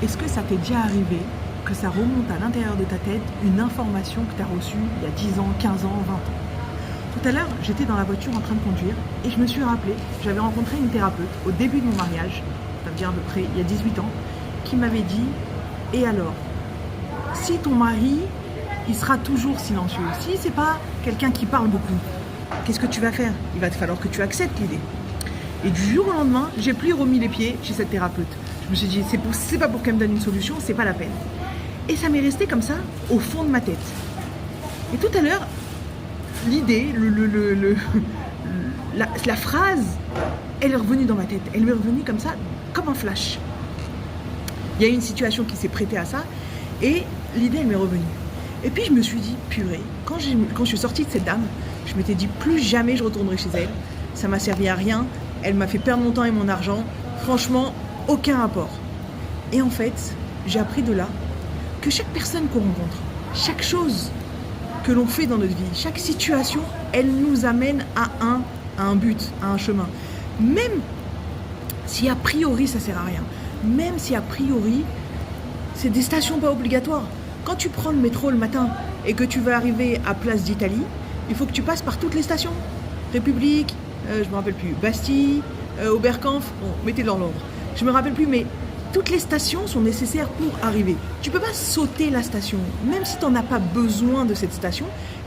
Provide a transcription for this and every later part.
Est-ce que ça t'est déjà arrivé que ça remonte à l'intérieur de ta tête une information que tu as reçue il y a 10 ans, 15 ans, 20 ans? Tout à l'heure, j'étais dans la voiture en train de conduire et je me suis rappelé, j'avais rencontré une thérapeute au début de mon mariage, ça veut dire à peu près il y a 18 ans, qui m'avait dit « Et alors, si ton mari, il sera toujours silencieux, si c'est pas quelqu'un qui parle beaucoup, qu'est-ce que tu vas faire? Il va te falloir que tu acceptes l'idée. » Et du jour au lendemain, j'ai plus remis les pieds chez cette thérapeute. Je me suis dit, c'est pas pour qu'elle me donne une solution, c'est pas la peine. Et ça m'est resté comme ça, au fond de ma tête. Et tout à l'heure, l'idée, la phrase, elle est revenue dans ma tête. Elle m'est revenue comme ça, comme un flash. Il y a eu une situation qui s'est prêtée à ça, et l'idée, elle m'est revenue. Et puis je me suis dit, purée, quand je suis sortie de cette dame, je m'étais dit, plus jamais je retournerai chez elle. Ça m'a servi à rien. Elle m'a fait perdre mon temps et mon argent. Franchement, aucun rapport. Et en fait, j'ai appris de là que chaque personne qu'on rencontre, chaque chose que l'on fait dans notre vie, chaque situation, elle nous amène à un but, à un chemin. Même si a priori ça sert à rien, même si a priori c'est des stations pas obligatoires. Quand tu prends le métro le matin et que tu vas arriver à Place d'Italie, il faut que tu passes par toutes les stations. République, je me rappelle plus, Bastille, Oberkampf, bon, mettez dans l'ordre. Je me rappelle plus, mais toutes les stations sont nécessaires pour arriver. Tu peux pas sauter la station, même si tu n'en as pas besoin de cette station,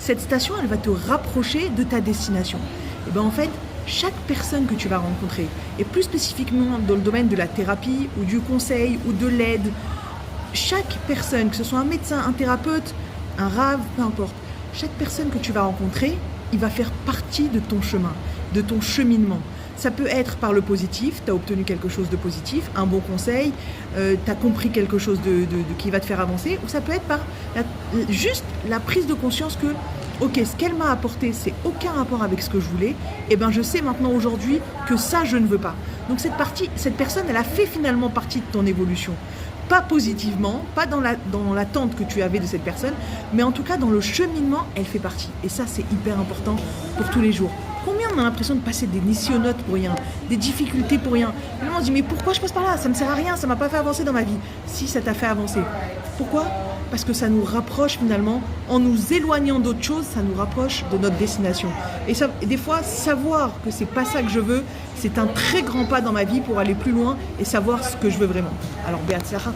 elle va te rapprocher de ta destination. Et bien en fait, chaque personne que tu vas rencontrer, et plus spécifiquement dans le domaine de la thérapie ou du conseil ou de l'aide, chaque personne, que ce soit un médecin, un thérapeute, un rave, peu importe, chaque personne que tu vas rencontrer, il va faire partie de ton chemin, de ton cheminement. Ça peut être par le positif, tu as obtenu quelque chose de positif, un bon conseil, tu as compris quelque chose qui va te faire avancer, ou ça peut être par juste la prise de conscience que, ok, ce qu'elle m'a apporté, c'est aucun rapport avec ce que je voulais, et bien je sais maintenant aujourd'hui que ça, je ne veux pas. Donc cette personne, elle a fait finalement partie de ton évolution. Pas positivement, pas dans l'attente que tu avais de cette personne, mais en tout cas dans le cheminement, elle fait partie. Et ça, c'est hyper important pour tous les jours. Combien on a l'impression de passer des nissionotes pour rien, des difficultés pour rien. Et là, on se dit, mais pourquoi je passe par là? Ça ne me sert à rien, ça ne m'a pas fait avancer dans ma vie. Si, ça t'a fait avancer. Pourquoi? Parce que ça nous rapproche finalement, en nous éloignant d'autres choses, ça nous rapproche de notre destination. Et des fois, savoir que c'est pas ça que je veux, c'est un très grand pas dans ma vie pour aller plus loin et savoir ce que je veux vraiment. Alors, Beat Sarah.